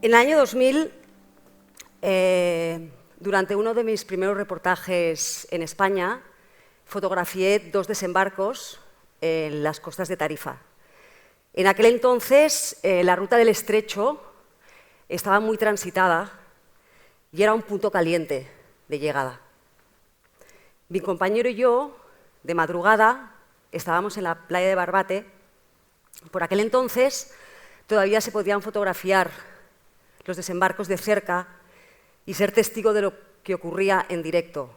En el año 2000, durante uno de mis primeros reportajes en España, fotografié 2 desembarcos en las costas de Tarifa. En aquel entonces, la ruta del Estrecho estaba muy transitada y era un punto caliente de llegada. Mi compañero y yo, de madrugada, estábamos en la playa de Barbate. Por aquel entonces todavía se podían fotografiar los desembarcos de cerca y ser testigo de lo que ocurría en directo.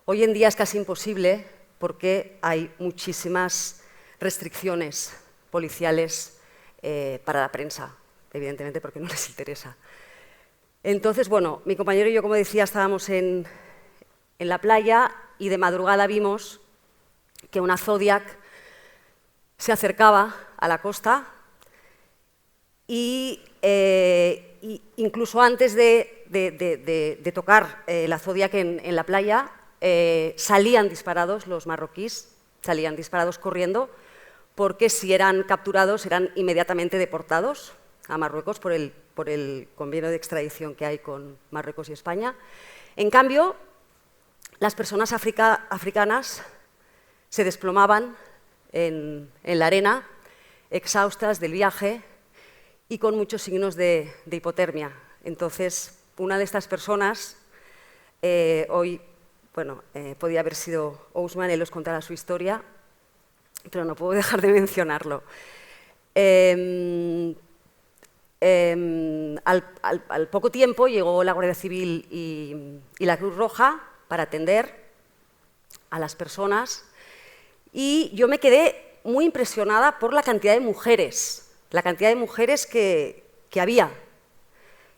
Hoy en día es casi imposible porque hay muchísimas restricciones policiales para la prensa, evidentemente porque no les interesa. Entonces, bueno, mi compañero y yo, como decía, estábamos en la playa y de madrugada vimos que una Zodiac se acercaba a la costa y incluso antes de tocar la Zodiac en la playa, salían disparados los marroquíes, salían disparados corriendo, porque si eran capturados eran inmediatamente deportados a Marruecos por el convenio de extradición que hay con Marruecos y España. En cambio, las personas africanas se desplomaban en la arena, exhaustas del viaje y con muchos signos de hipotermia. Entonces, una de estas personas, hoy, bueno, podía haber sido Ousmane, él os contará su historia, pero no puedo dejar de mencionarlo. Al poco tiempo llegó la Guardia Civil y la Cruz Roja para atender a las personas y yo me quedé muy impresionada por la cantidad de mujeres que había.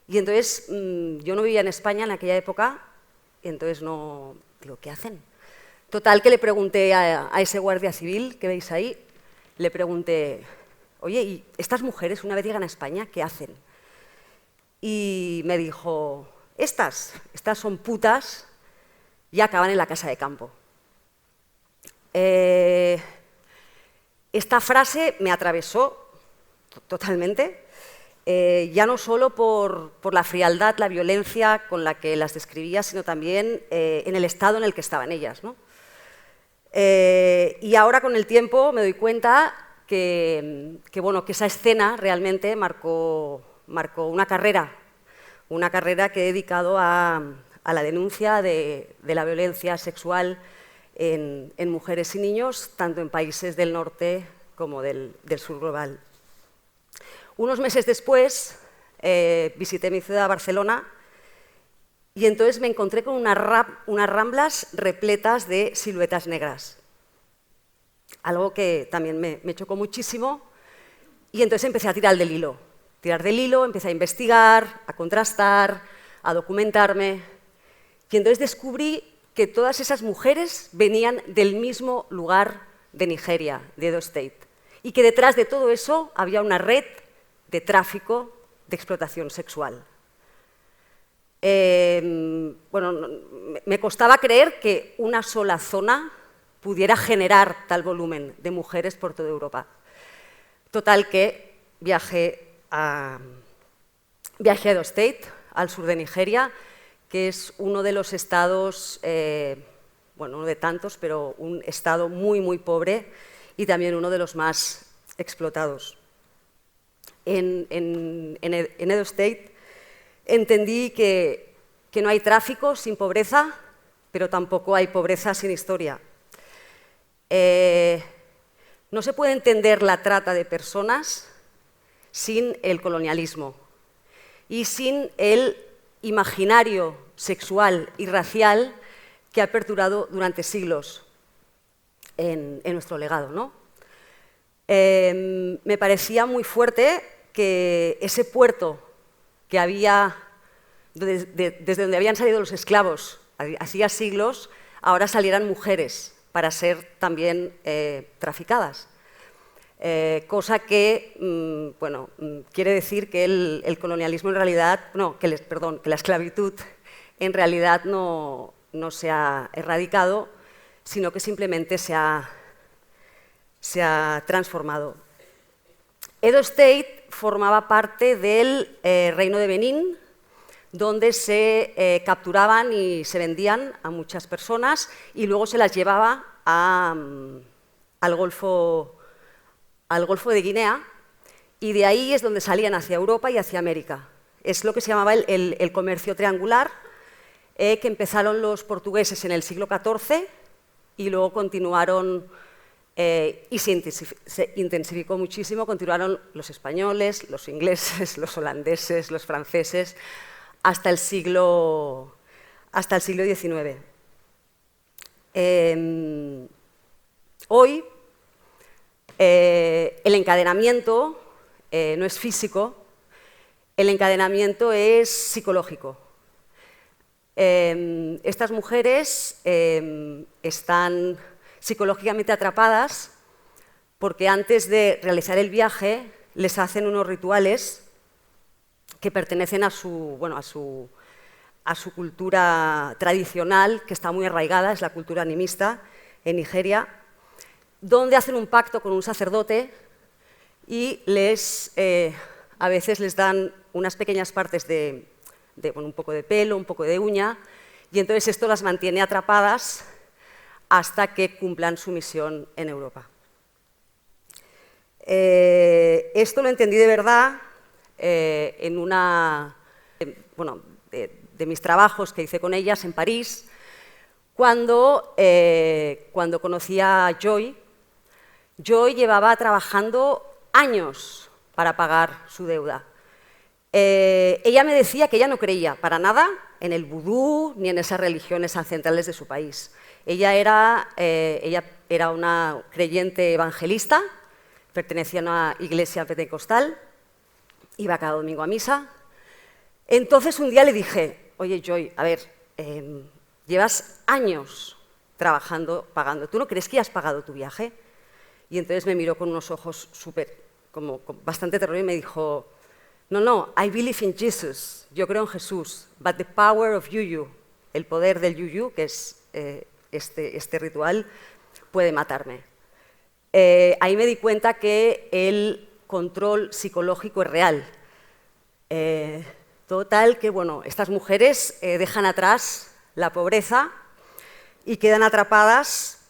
Y entonces yo no vivía en España en aquella época y entonces no, digo, ¿qué hacen? Total que le pregunté a ese guardia civil que veis ahí, le pregunté, oye, ¿y estas mujeres una vez llegan a España, qué hacen? Y me dijo, estas son putas y acaban en la casa de campo. Esta frase me atravesó totalmente, ya no solo por la frialdad, la violencia con la que las describía, sino también en el estado en el que estaban ellas, ¿no? Y ahora con el tiempo me doy cuenta que esa escena realmente marcó una carrera que he dedicado a la denuncia de la violencia sexual en mujeres y niños, tanto en países del norte como del sur global. Unos meses después visité mi ciudad, Barcelona, y entonces me encontré con unas ramblas repletas de siluetas negras. Algo que también me chocó muchísimo, y entonces empecé a tirar del hilo. Empecé a investigar, a contrastar, a documentarme, y entonces descubrí que todas esas mujeres venían del mismo lugar de Nigeria, de Edo State, y que detrás de todo eso había una red de tráfico, de explotación sexual. Bueno, me costaba creer que una sola zona pudiera generar tal volumen de mujeres por toda Europa. Total que viajé a Edo State, al sur de Nigeria, que es uno de los estados, bueno, uno de tantos, pero un estado muy, muy pobre y también uno de los más explotados. En Edo State entendí que no hay tráfico sin pobreza, pero tampoco hay pobreza sin historia. No se puede entender la trata de personas sin el colonialismo y sin el imaginario sexual y racial que ha perdurado durante siglos en nuestro legado, ¿no? Me parecía muy fuerte que ese puerto que había, desde donde habían salido los esclavos hacía siglos, ahora salieran mujeres para ser también traficadas. Cosa que, bueno, quiere decir que el colonialismo en realidad, perdón, que la esclavitud en realidad no se ha erradicado, sino que simplemente se ha transformado. Edo State formaba parte del Reino de Benín, donde se capturaban y se vendían a muchas personas y luego se las llevaba al Golfo de Guinea, y de ahí es donde salían hacia Europa y hacia América. Es lo que se llamaba el comercio triangular, que empezaron los portugueses en el siglo XIV y luego continuaron, y se intensificó muchísimo, continuaron los españoles, los ingleses, los holandeses, los franceses, hasta el siglo XIX. Hoy el encadenamiento no es físico, el encadenamiento es psicológico. Estas mujeres están psicológicamente atrapadas porque antes de realizar el viaje les hacen unos rituales que pertenecen a su cultura tradicional, que está muy arraigada, es la cultura animista en Nigeria, donde hacen un pacto con un sacerdote y a veces les dan unas pequeñas partes de un poco de pelo, un poco de uña, y entonces esto las mantiene atrapadas hasta que cumplan su misión en Europa. Esto lo entendí de verdad en de mis trabajos que hice con ellas en París, cuando conocí a Joy. Joy llevaba trabajando años para pagar su deuda. Ella me decía que ella no creía para nada en el vudú ni en esas religiones ancestrales de su país. Ella era una creyente evangelista, pertenecía a una iglesia pentecostal, iba cada domingo a misa. Entonces un día le dije: oye, Joy, a ver, llevas años trabajando, pagando, ¿tú no crees que ya has pagado tu viaje? Y entonces me miró con unos ojos con bastante terror y me dijo: no, I believe in Jesus, yo creo en Jesús, but the power of yuyu, el poder del yuyu, que es este ritual, puede matarme. Ahí me di cuenta que el control psicológico es real. Total que, estas mujeres dejan atrás la pobreza y quedan atrapadas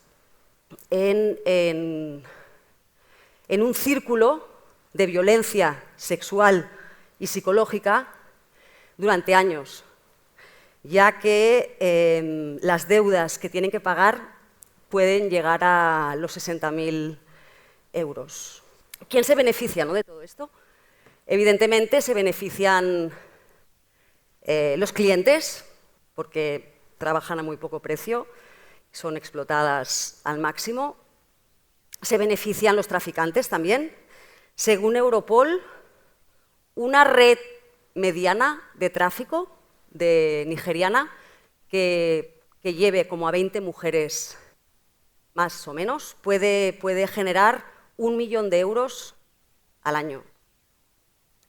en un círculo de violencia sexual y psicológica durante años, ya que las deudas que tienen que pagar pueden llegar a los 60.000 euros. ¿Quién se beneficia, de todo esto? Evidentemente se benefician los clientes, porque trabajan a muy poco precio, son explotadas al máximo. Se benefician los traficantes también. Según Europol, una red mediana de tráfico nigeriana que lleve como a 20 mujeres más o menos puede generar 1 millón de euros al año.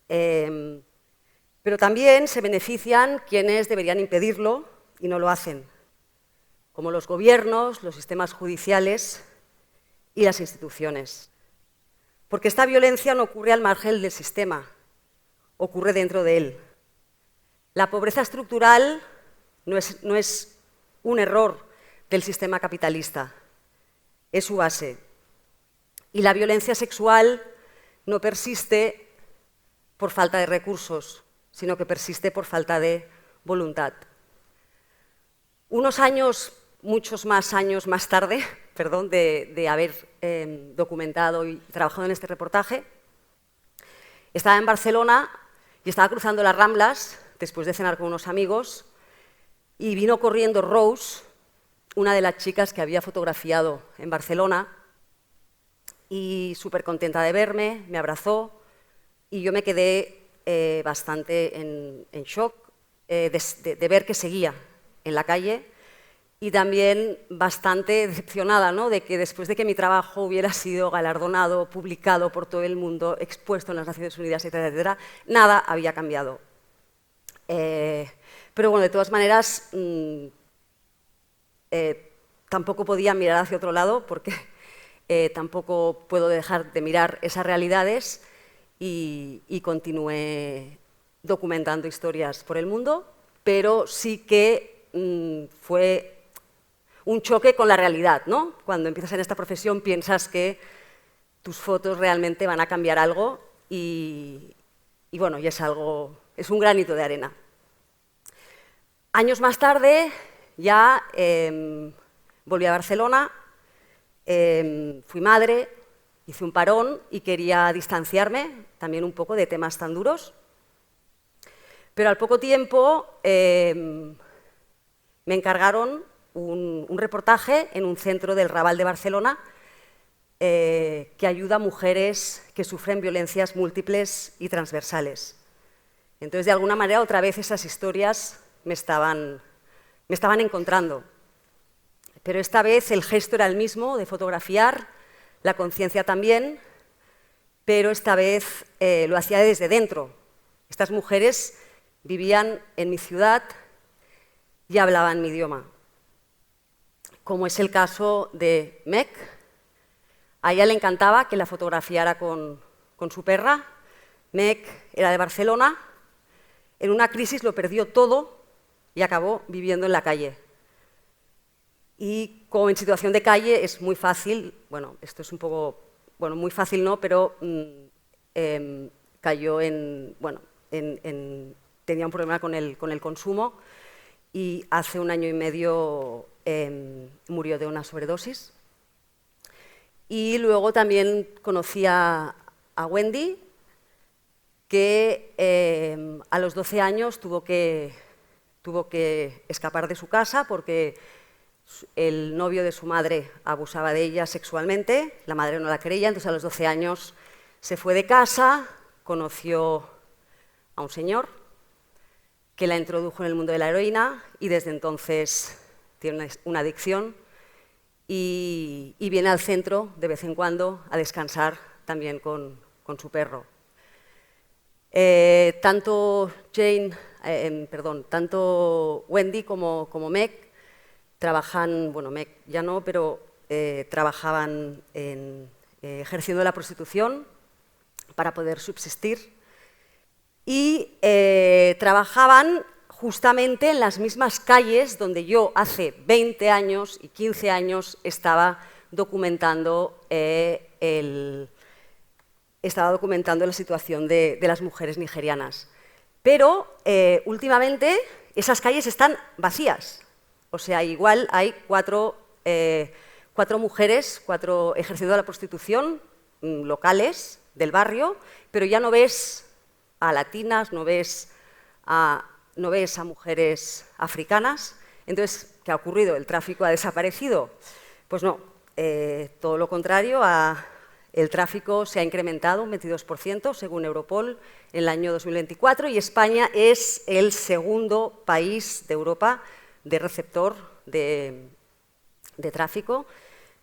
Pero también se benefician quienes deberían impedirlo y no lo hacen, como los gobiernos, los sistemas judiciales y las instituciones. Porque esta violencia no ocurre al margen del sistema, ocurre dentro de él. La pobreza estructural no es un error del sistema capitalista, es su base. Y la violencia sexual no persiste por falta de recursos, sino que persiste por falta de voluntad. Unos años, muchos más años más tarde, de haber documentado y trabajado en este reportaje, estaba en Barcelona y estaba cruzando las Ramblas después de cenar con unos amigos y vino corriendo Rose, una de las chicas que había fotografiado en Barcelona, y súper contenta de verme, me abrazó y yo me quedé bastante en shock de ver que seguía en la calle y también bastante decepcionada, de que después de que mi trabajo hubiera sido galardonado, publicado por todo el mundo, expuesto en las Naciones Unidas, etcétera, etcétera, nada había cambiado. Pero de todas maneras, tampoco podía mirar hacia otro lado porque tampoco puedo dejar de mirar esas realidades y continué documentando historias por el mundo, pero sí que fue un choque con la realidad, ¿no? Cuando empiezas en esta profesión piensas que tus fotos realmente van a cambiar algo y bueno, y es un granito de arena. Años más tarde ya volví a Barcelona, fui madre, hice un parón y quería distanciarme también un poco de temas tan duros. Pero al poco tiempo me encargaron un reportaje en un centro del Raval de Barcelona que ayuda a mujeres que sufren violencias múltiples y transversales. Entonces, de alguna manera, otra vez esas historias me estaban encontrando. Pero esta vez el gesto era el mismo, de fotografiar, la conciencia también, pero esta vez lo hacía desde dentro. Estas mujeres vivían en mi ciudad y hablaban mi idioma, como es el caso de Meg. A ella le encantaba que la fotografiara con su perra. Meg era de Barcelona, en una crisis lo perdió todo y acabó viviendo en la calle. Y como en situación de calle es muy fácil, bueno, esto es un poco, bueno, muy fácil no, pero cayó tenía un problema con el consumo y hace 1 año y medio murió de una sobredosis. Y luego también conocí a Wendy, que a los 12 años tuvo que escapar de su casa porque el novio de su madre abusaba de ella sexualmente, la madre no la creía, entonces a los 12 años se fue de casa, conoció a un señor que la introdujo en el mundo de la heroína y desde entonces tiene una adicción y viene al centro de vez en cuando a descansar también con su perro. Tanto Wendy como Meg trabajan, bueno, Meg ya no, pero trabajaban ejerciendo la prostitución para poder subsistir y trabajaban justamente en las mismas calles donde yo hace 20 años y 15 años estaba documentando la situación de las mujeres nigerianas. Pero últimamente esas calles están vacías. O sea, igual hay cuatro mujeres, 4 ejerciendo la prostitución locales del barrio, pero ya no ves a latinas, no ves a mujeres africanas. Entonces, ¿qué ha ocurrido? ¿El tráfico ha desaparecido? Pues no, todo lo contrario, el tráfico se ha incrementado un 22% según Europol en el año 2024 y España es el segundo país de Europa de receptor de tráfico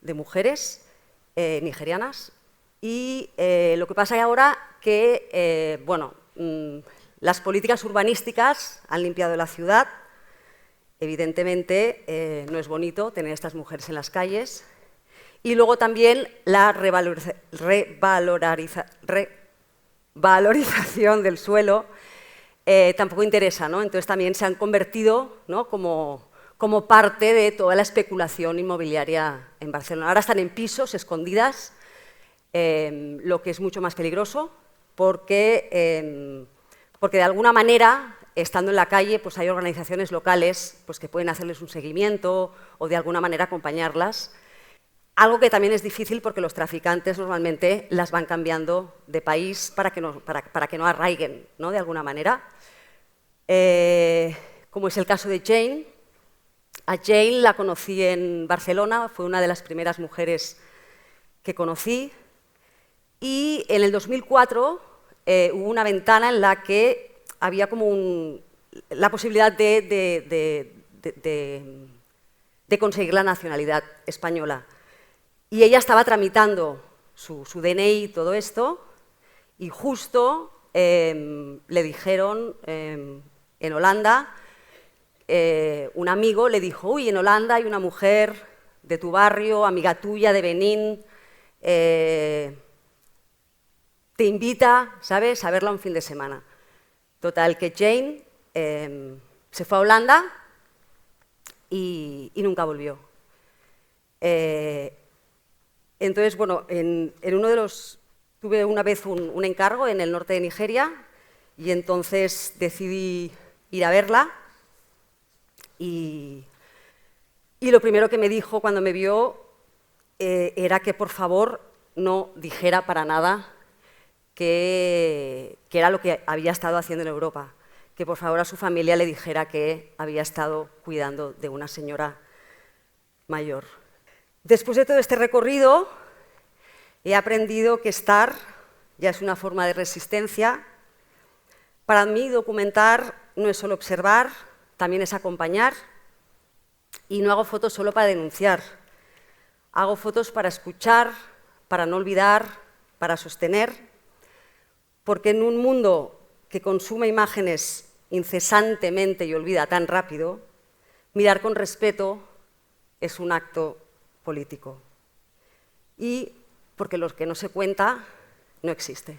de mujeres nigerianas. Y lo que pasa ahora que, las políticas urbanísticas han limpiado la ciudad. Evidentemente, no es bonito tener a estas mujeres en las calles. Y luego también la revalorización del suelo tampoco interesa, ¿no? Entonces también se han convertido, ¿no?, como parte de toda la especulación inmobiliaria en Barcelona. Ahora están en pisos, escondidas, lo que es mucho más peligroso porque de alguna manera, estando en la calle, pues hay organizaciones locales pues, que pueden hacerles un seguimiento o de alguna manera acompañarlas. Algo que también es difícil porque los traficantes normalmente las van cambiando de país para que no arraiguen, ¿no?, de alguna manera. Como es el caso de Jane. A Jane la conocí en Barcelona, fue una de las primeras mujeres que conocí. Y en el 2004 hubo una ventana en la que había como la posibilidad de conseguir la nacionalidad española. Y ella estaba tramitando su DNI y todo esto, y justo le dijeron en Holanda, un amigo le dijo: uy, en Holanda hay una mujer de tu barrio, amiga tuya de Benín, te invita, ¿sabes?, a verla un fin de semana. Total, que Jane se fue a Holanda y nunca volvió. Entonces, bueno, en uno de los... Tuve una vez un encargo en el norte de Nigeria y entonces decidí ir a verla y lo primero que me dijo cuando me vio era que por favor no dijera para nada que era lo que había estado haciendo en Europa, que por favor a su familia le dijera que había estado cuidando de una señora mayor. Después de todo este recorrido, he aprendido que estar ya es una forma de resistencia. Para mí, documentar no es solo observar, también es acompañar. Y no hago fotos solo para denunciar. Hago fotos para escuchar, para no olvidar, para sostener. Porque en un mundo que consume imágenes incesantemente y olvida tan rápido, mirar con respeto es un acto político. Y porque lo que no se cuenta no existe.